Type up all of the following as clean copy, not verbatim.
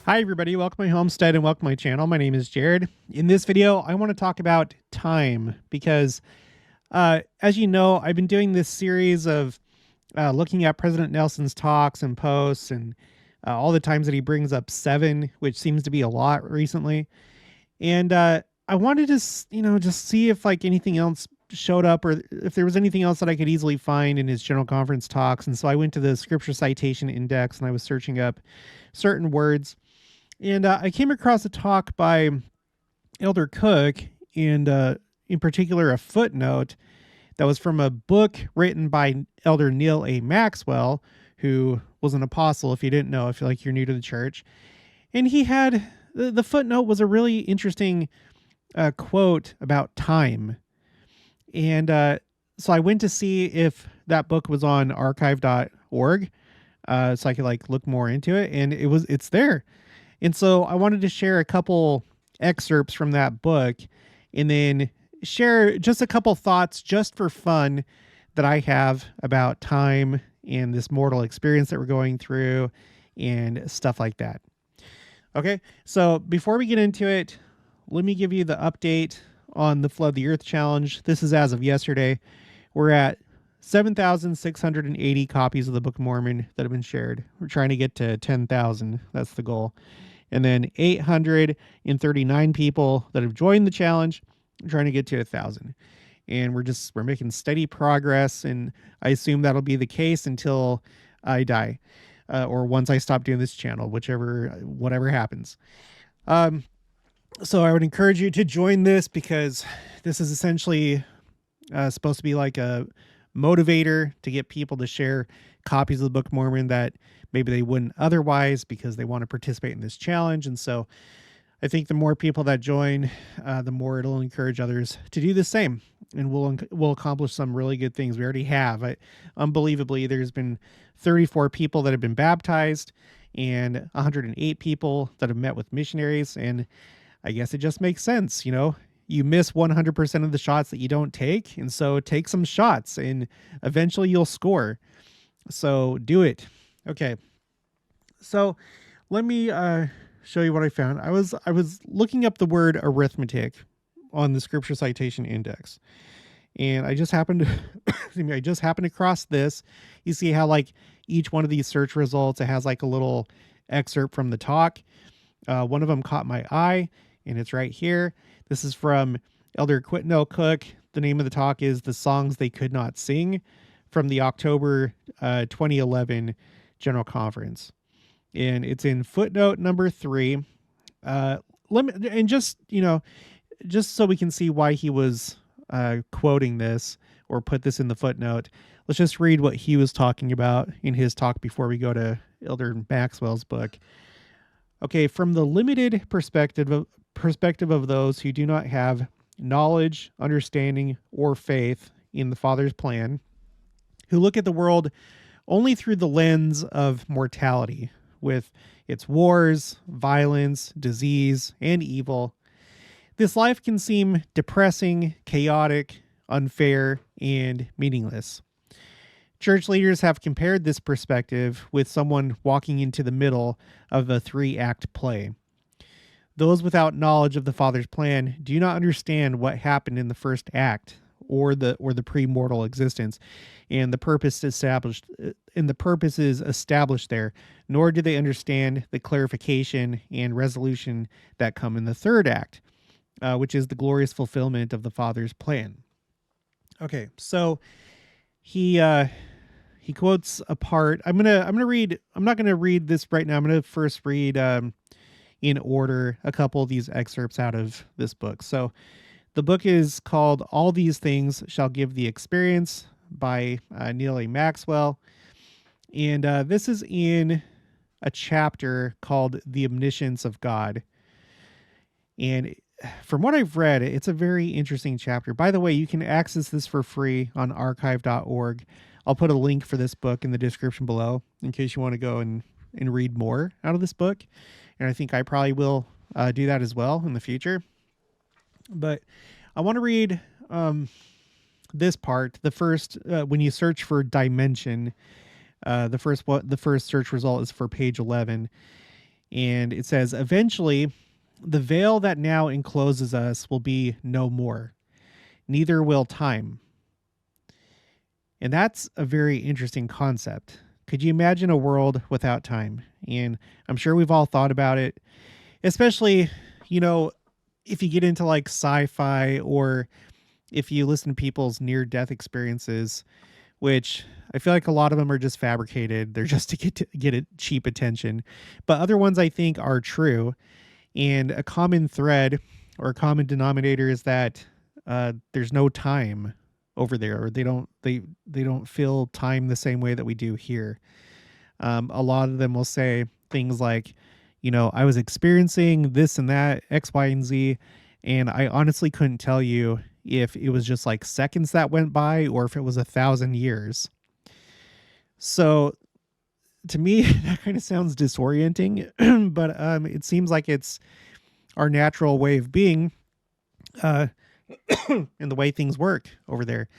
Hi everybody, welcome to my homestead and welcome to my channel. My name is Jared. In this video, I want to talk about time because as you know, I've been doing this series of looking at President Nelson's talks and posts and all the times that he brings up 7, which seems to be a lot recently. And I wanted to, just see if like anything else showed up or if there was anything else that I could easily find in his general conference talks. And so I went to the scripture citation index and I was searching up certain words. And I came across a talk by Elder Cook and in particular a footnote that was from a book written by Elder Neal A. Maxwell, who was an apostle, if you didn't know, if you're like you're new to the church. And he had, the footnote was a really interesting quote about time. And so I went to see if that book was on archive.org so I could like look more into it, and it's there. And so I wanted to share a couple excerpts from that book and then share just a couple thoughts just for fun that I have about time and this mortal experience that we're going through and stuff like that. Okay, so before we get into it, let me give you the update on the Flood the Earth Challenge. This is as of yesterday. We're at 7,680 copies of the Book of Mormon that have been shared. We're trying to get to 10,000. That's the goal. And then 839 people that have joined the challenge. We're trying to get to 1,000. And we're making steady progress. And I assume that'll be the case until I die, or once I stop doing this channel, whatever happens. So I would encourage you to join this because this is essentially supposed to be like a motivator to get people to share copies of the Book of Mormon that maybe they wouldn't otherwise because they want to participate in this challenge. And so I think the more people that join, the more it'll encourage others to do the same, and we'll accomplish some really good things. We already have. Unbelievably, there's been 34 people that have been baptized and 108 people that have met with missionaries. And I guess it just makes sense. You miss 100% of the shots that you don't take. And so take some shots and eventually you'll score. So do it. Okay. So let me show you what I found. I was looking up the word arithmetic on the scripture citation index. And I just happened to cross this. You see how like each one of these search results, it has like a little excerpt from the talk. One of them caught my eye and it's right here. This is from Elder Quentin Cook. The name of the talk is The Songs They Could Not Sing, from the October 2011 General Conference. And it's in footnote number 3. Just so we can see why he was quoting this or put this in the footnote, let's just read what he was talking about in his talk before we go to Elder Maxwell's book. Okay, from the limited perspective of those who do not have knowledge, understanding, or faith in the Father's plan, who look at the world only through the lens of mortality, with its wars, violence, disease, and evil, this life can seem depressing, chaotic, unfair, and meaningless. Church leaders have compared this perspective with someone walking into the middle of a 3-act play. Those without knowledge of the Father's plan do not understand what happened in the first act or the pre-mortal existence and the purpose is established there, nor do they understand the clarification and resolution that come in the third act, which is the glorious fulfillment of the Father's plan. Okay, so he quotes a part. I'm gonna read. I'm not gonna read this right now. I'm gonna first read in order a couple of these excerpts out of this book. So the book is called All These Things Shall Give the Experience by Neal A. Maxwell. And this is in a chapter called The Omniscience of God. And from what I've read, it's a very interesting chapter. By the way, you can access this for free on archive.org. I'll put a link for this book in the description below in case you want to go and read more out of this book. And I think I probably will do that as well in the future. But I want to read this part. The first, when you search for dimension, the first search result is for page 11. And it says, eventually, the veil that now encloses us will be no more. Neither will time. And that's a very interesting concept. Could you imagine a world without time? And I'm sure we've all thought about it, especially, you know, if you get into like sci-fi, or if you listen to people's near-death experiences, which I feel like a lot of them are just fabricated. They're just to get a cheap attention. But other ones I think are true. And a common thread or a common denominator is that there's no time over there, or they don't feel time the same way that we do here. A lot of them will say things like, you know, I was experiencing this and that, X, Y, and Z, and I honestly couldn't tell you if it was just like seconds that went by or if it was 1,000 years. So to me, that kind of sounds disorienting, but it seems like it's our natural way of being, uh, and the way things work over there.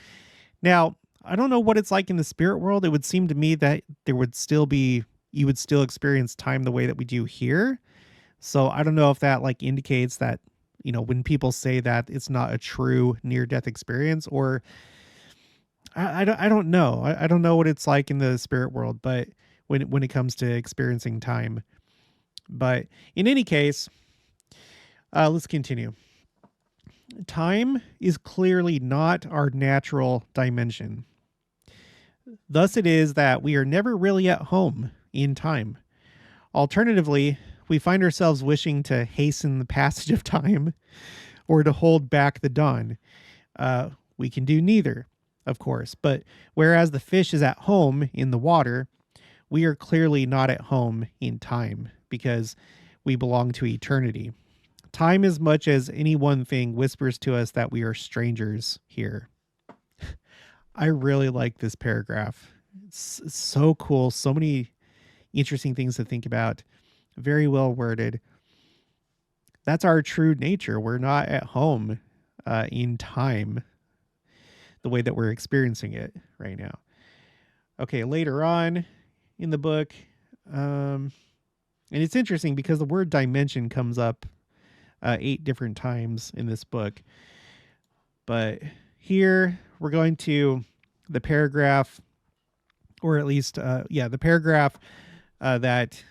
Now, I don't know what it's like in the spirit world. It would seem to me that there would still be, you would still experience time the way that we do here. So I don't know if that like indicates that, you know, when people say that it's not a true near death experience, or I don't know. I don't know what it's like in the spirit world, but when it comes to experiencing time. But in any case, let's continue. Time is clearly not our natural dimension. Thus, it is that we are never really at home in time. Alternatively, we find ourselves wishing to hasten the passage of time or to hold back the dawn. We can do neither, of course. But whereas the fish is at home in the water, we are clearly not at home in time because we belong to eternity. Time, as much as any one thing, whispers to us that we are strangers here. I really like this paragraph. It's so cool. So many interesting things to think about. Very well worded. That's our true nature. We're not at home in time the way that we're experiencing it right now. Okay, later on in the book, and it's interesting because the word dimension comes up 8 different times in this book. But here we're going to the paragraph, or at least, the paragraph that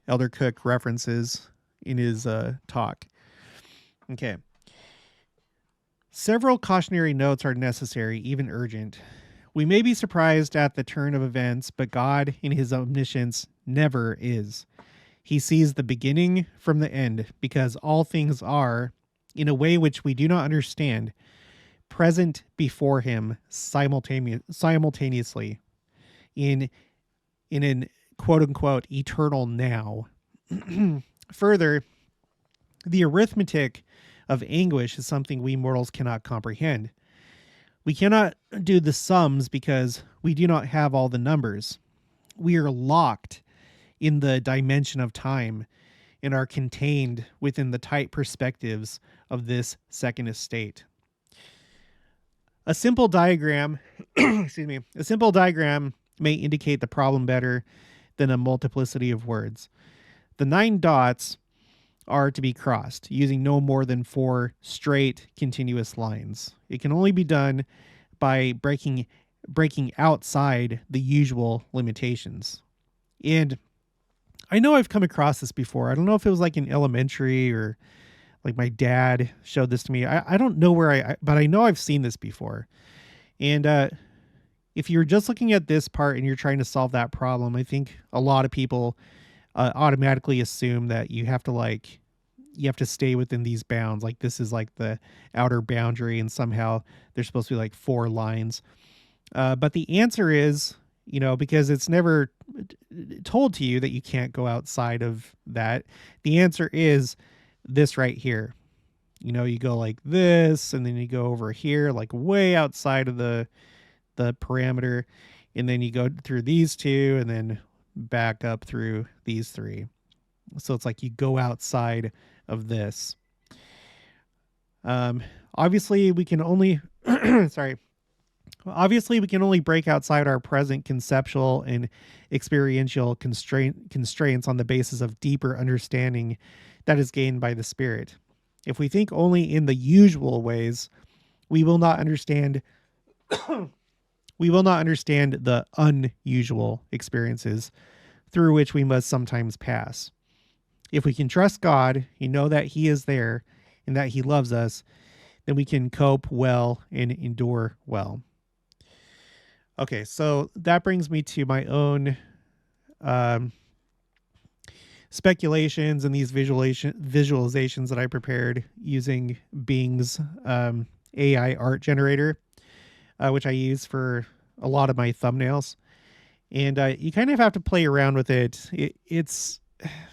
Elder Cook references in his talk. Okay. Several cautionary notes are necessary, even urgent. We may be surprised at the turn of events, but God, in his omniscience, never is. He sees the beginning from the end, because all things are, in a way which we do not understand, present before him simultaneously in an quote unquote eternal now. Further, the arithmetic of anguish is something we mortals cannot comprehend. We cannot do the sums because we do not have all the numbers. We are locked in the dimension of time and are contained within the tight perspectives of this second estate. A simple diagram, a simple diagram may indicate the problem better than a multiplicity of words. The 9 dots are to be crossed using no more than 4 straight continuous lines. It can only be done by breaking outside the usual limitations. And I know I've come across this before. I don't know if it was like in elementary or like my dad showed this to me. I don't know where but I know I've seen this before. And if you're just looking at this part and you're trying to solve that problem, I think a lot of people automatically assume that you have to stay within these bounds. Like this is like the outer boundary, and somehow there's supposed to be like 4 lines. But the answer is, because it's never told to you that you can't go outside of that. The answer is this right here. You go like this, and then you go over here, like way outside of the parameter, and then you go through these 2, and then back up through these 3. So it's like you go outside of this. Obviously, we can only Obviously, we can only break outside our present conceptual and experiential constraints on the basis of deeper understanding that is gained by the Spirit. If we think only in the usual ways, we will not understand the unusual experiences through which we must sometimes pass. If we can trust God and know that He is there and that He loves us, then we can cope well and endure well. Okay, so that brings me to my own um, speculations and these visualizations that I prepared using Bing's AI art generator, which I use for a lot of my thumbnails. And you kind of have to play around with it. It's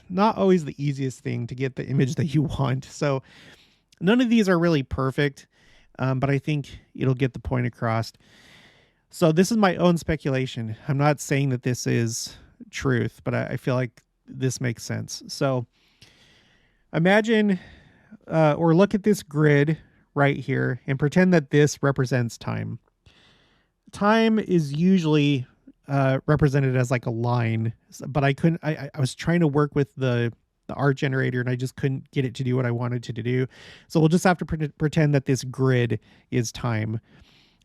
not always the easiest thing to get the image that you want. So none of these are really perfect, but I think it'll get the point across. So this is my own speculation. I'm not saying that this is truth, but I feel like this makes sense. So imagine or look at this grid right here and pretend that this represents time. Time is usually represented as like a line, but I was trying to work with the art generator and I just couldn't get it to do what I wanted to do. So we'll just have to pretend that this grid is time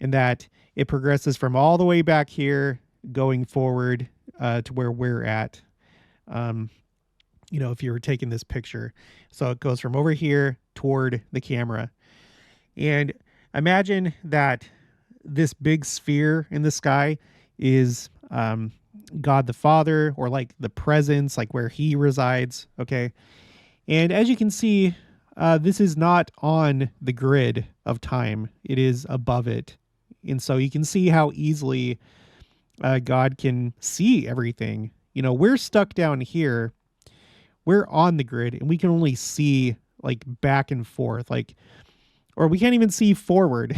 and that it progresses from all the way back here going forward to where we're at. If you were taking this picture. So it goes from over here toward the camera. And imagine that this big sphere in the sky is God the Father, or like the presence, like where He resides. Okay. And as you can see, this is not on the grid of time. It is above it. And so you can see how easily God can see everything. We're stuck down here. We're on the grid and we can only see like back and forth, or we can't even see forward.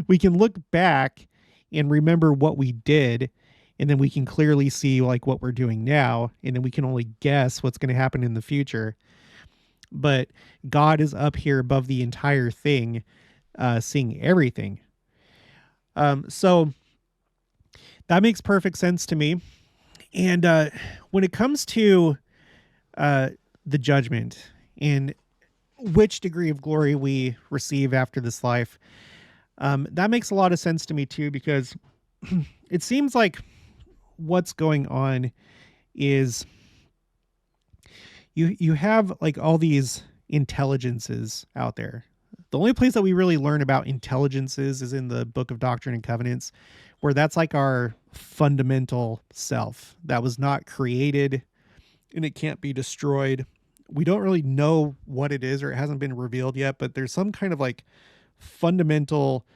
We can look back and remember what we did, and then we can clearly see like what we're doing now, and then we can only guess what's going to happen in the future. But God is up here above the entire thing, seeing everything. So that makes perfect sense to me. And when it comes to the judgment and which degree of glory we receive after this life, that makes a lot of sense to me too, because it seems like what's going on is you have like all these intelligences out there. The only place that we really learn about intelligences is in the Book of Doctrine and Covenants, where that's like our fundamental self that was not created and it can't be destroyed. We don't really know what it is, or it hasn't been revealed yet, but there's some kind of like fundamental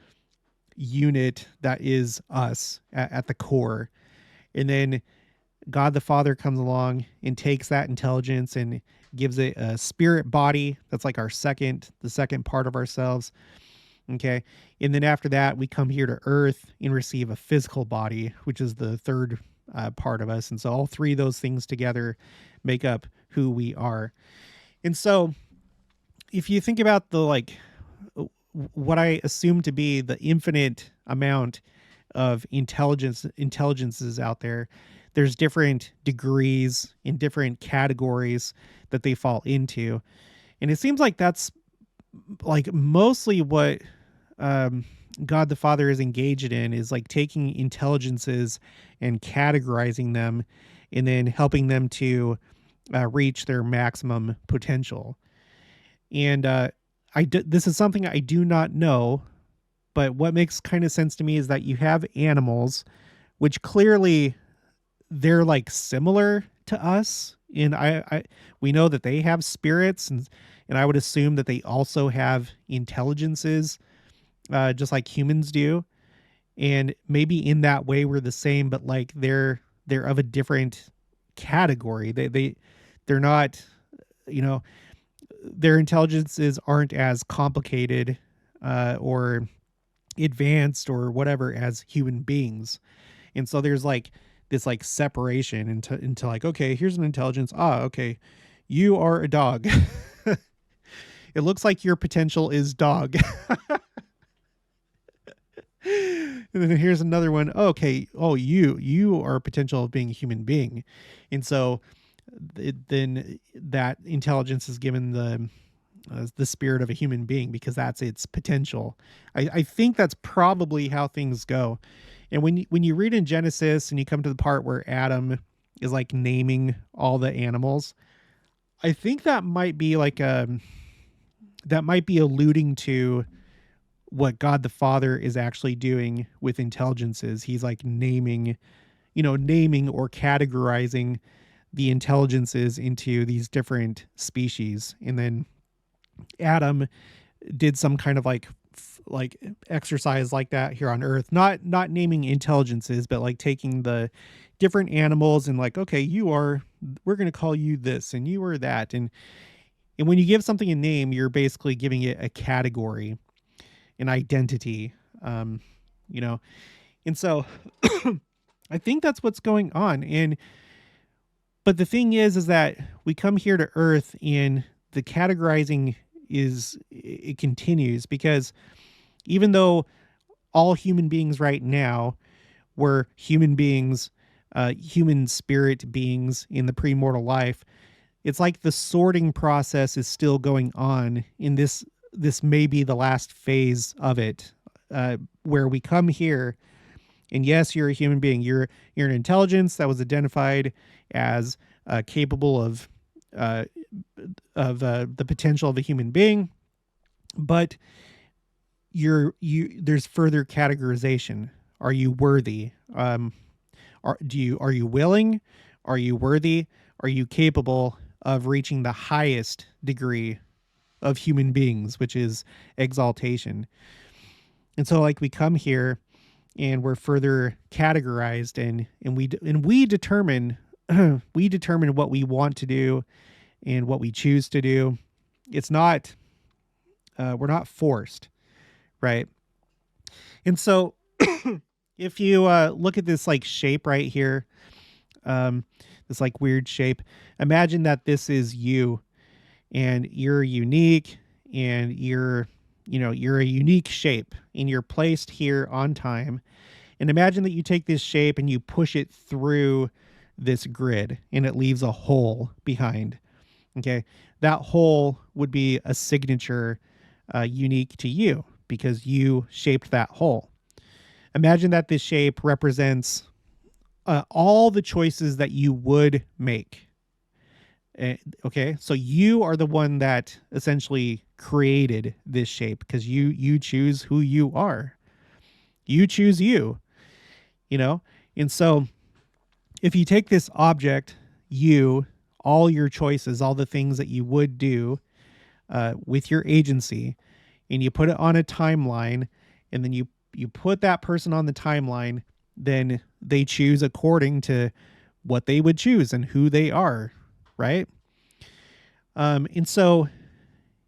unit that is us at the core. And then God the Father comes along and takes that intelligence and gives it a spirit body. That's like the second part of ourselves. Okay. And then after that, we come here to earth and receive a physical body, which is the third part of us. And so all three of those things together make up who we are. And so if you think about what I assume to be the infinite amount of intelligences out there, there's different degrees in different categories that they fall into. And it seems like that's like mostly what God the Father is engaged in, is like taking intelligences and categorizing them and then helping them to reach their maximum potential. And this is something I do not know, but what makes kind of sense to me is that you have animals, which clearly they're like similar to us. And we know that they have spirits, and I would assume that they also have intelligences, just like humans do. And maybe in that way we're the same, but like they're of a different category. They're not, their intelligences aren't as complicated or advanced or whatever as human beings. And so there's like this like separation into like, okay, here's an intelligence. Okay, you are a dog. It looks like your potential is dog. And then here's another one. Oh, okay. Oh, you are a potential of being a human being. And so then that intelligence is given the spirit of a human being because that's its potential. I think that's probably how things go. And when you read in Genesis and you come to the part where Adam is like naming all the animals, I think that might be that might be alluding to what God the Father is actually doing with intelligences. He's like naming or categorizing the intelligences into these different species. And then Adam did some kind of like exercise like that here on Earth, not naming intelligences, but like taking the different animals and like, okay, we're going to call you this and you are that. And when you give something a name, you're basically giving it a category, an identity, you know. And so I think that's what's going on. But the thing is that we come here to Earth and the categorizing it continues, because even though all human beings right now were human beings, human spirit beings in the premortal life, it's like the sorting process is still going on in this may be the last phase of it, where we come here and yes, you're a human being. You're an intelligence that was identified as capable of the potential of a human being, but there's further categorization. Are you worthy? Are you willing? Are you worthy? Are you capable of reaching the highest degree of human beings, which is exaltation? And so like we come here and we're further categorized, and we determine we determine what we want to do and what we choose to do. It's not we're not forced, right? And so if you look at this like shape right here, this like weird shape, imagine that this is you and you're unique and you're a unique shape and you're placed here on time. And imagine that you take this shape and you push it through this grid and it leaves a hole behind. Okay. That hole would be a signature unique to you because you shaped that hole. Imagine that this shape represents all the choices that you would make. Okay, so you are the one that essentially created this shape because you choose who you are. You choose you, And so if you take this object, all your choices, all the things that you would do with your agency, and you put it on a timeline, and then you put that person on the timeline, then they choose according to what they would choose and who they are, right? And so,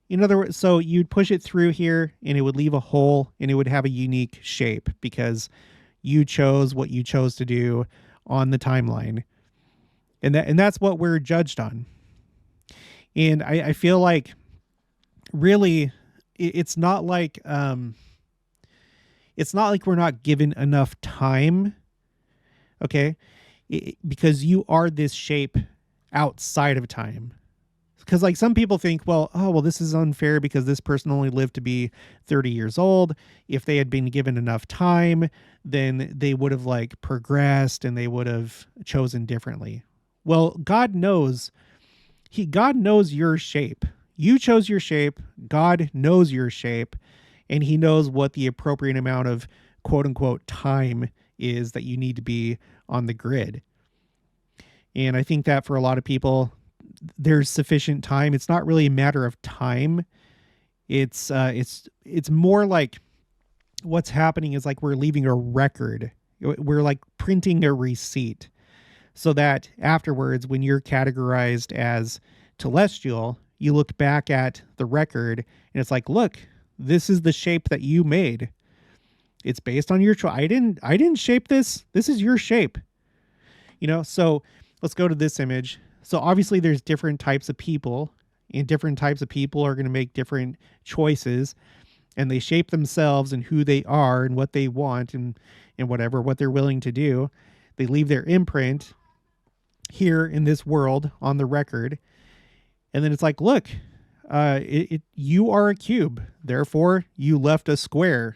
in other words, so you'd push it through here and it would leave a hole and it would have a unique shape because you chose what you chose to do on the timeline. And that's what we're judged on. And I feel like really it's not like we're not given enough time. Okay. Because you are this shape outside of time. Because like some people think, well, this is unfair because this person only lived to be 30 years old. If they had been given enough time, then they would have like progressed and they would have chosen differently. Well, God knows your shape. You chose your shape. God knows your shape, and he knows what the appropriate amount of quote unquote time is that you need to be on the grid. And I think that for a lot of people, there's sufficient time. It's not really a matter of time. It's more like what's happening is like we're leaving a record. We're like printing a receipt so that afterwards, when you're categorized as telestial, you look back at the record and it's like, look, this is the shape that you made. It's based on your choice. I didn't shape this. This is your shape. So let's go to this image. So obviously there's different types of people, and different types of people are going to make different choices. and they shape themselves and who they are and what they want and what they're willing to do. They leave their imprint here in this world on the record. And then it's like, look, you are a cube. Therefore, you left a square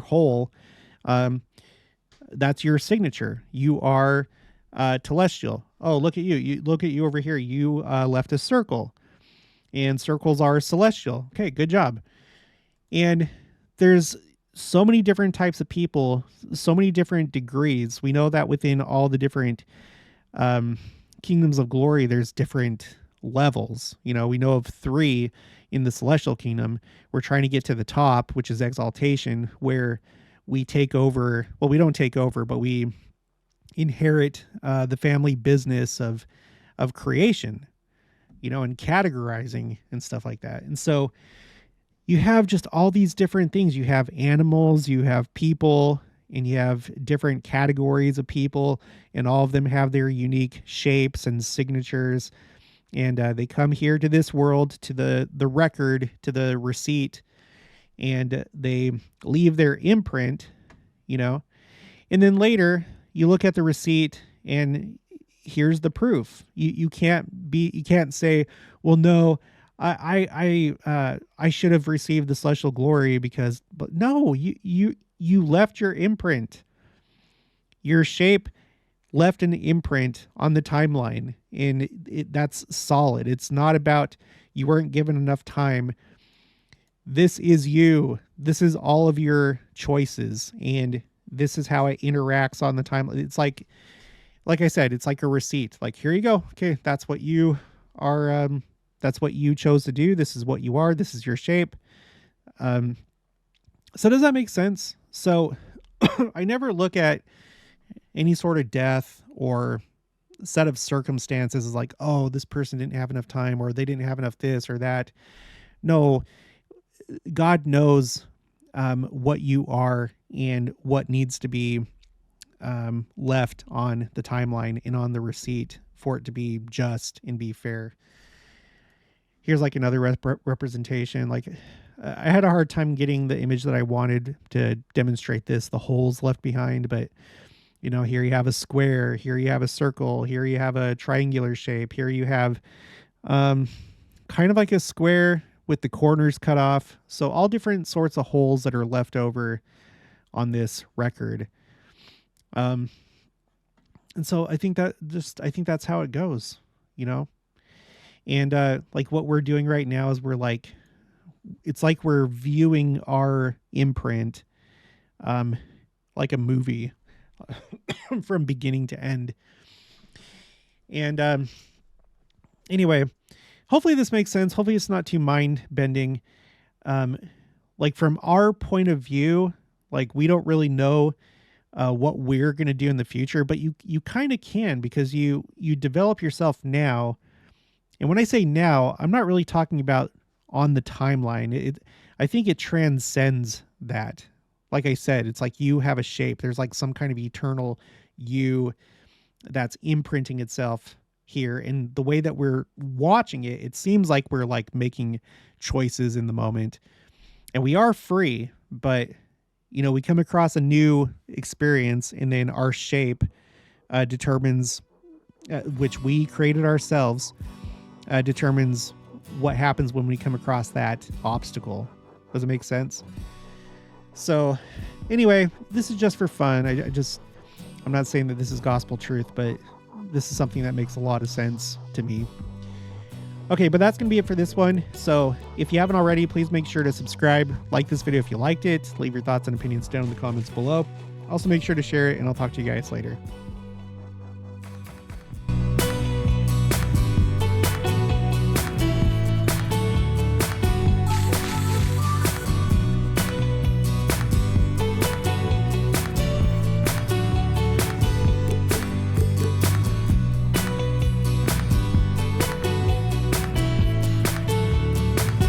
hole. That's your signature. You are telestial. Oh, look at you. Look at you over here. You left a circle, and circles are celestial. Okay, good job. And there's so many different types of people, so many different degrees. We know that within all the different kingdoms of glory, there's different levels. We know of 3 in the celestial kingdom. We're trying to get to the top, which is exaltation, where we take over. Well, we don't take over, but we inherit the family business of creation, and categorizing and stuff like that. And so you have just all these different things. You have animals, you have people, and you have different categories of people, and all of them have their unique shapes and signatures. And they come here to this world, to the record, to the receipt, and they leave their imprint, and then later you look at the receipt and here's the proof. You can't say, well, no, I should have received the celestial glory but no, you left your imprint. Your shape left an imprint on the timeline, and that's solid. It's not about you weren't given enough time. This is you. This is all of your choices, and this is how it interacts on the timeline. It's like I said, it's like a receipt. Like, here you go. Okay, that's what you are. That's what you chose to do. This is what you are. This is your shape. So does that make sense? So I never look at any sort of death or set of circumstances as like, oh, this person didn't have enough time, or they didn't have enough this or that. No, God knows what you are and what needs to be left on the timeline and on the receipt for it to be just and be fair. Here's like another representation. Like, I had a hard time getting the image that I wanted to demonstrate this, the holes left behind, but here you have a square, here you have a circle, here you have a triangular shape, here you have kind of like a square with the corners cut off. So all different sorts of holes that are left over on this record. And so I think that's how it goes, and like what we're doing right now is it's like we're viewing our imprint like a movie from beginning to end. And anyway, hopefully this makes sense. Hopefully it's not too mind bending. Like, from our point of view, like, we don't really know what we're going to do in the future, but you kind of can, because you develop yourself now. And when I say now, I'm not really talking about on the timeline. I think it transcends that. Like I said, it's like you have a shape. There's like some kind of eternal you that's imprinting itself here. And the way that we're watching it, it seems like we're like making choices in the moment. And we are free, but we come across a new experience, and then our shape determines, which we created ourselves, determines what happens when we come across that obstacle. Does it make sense? So anyway, this is just for fun. I'm not saying that this is gospel truth, but this is something that makes a lot of sense to me. Okay, but that's going to be it for this one. So if you haven't already, please make sure to subscribe, like this video if you liked it, leave your thoughts and opinions down in the comments below. Also make sure to share it, and I'll talk to you guys later.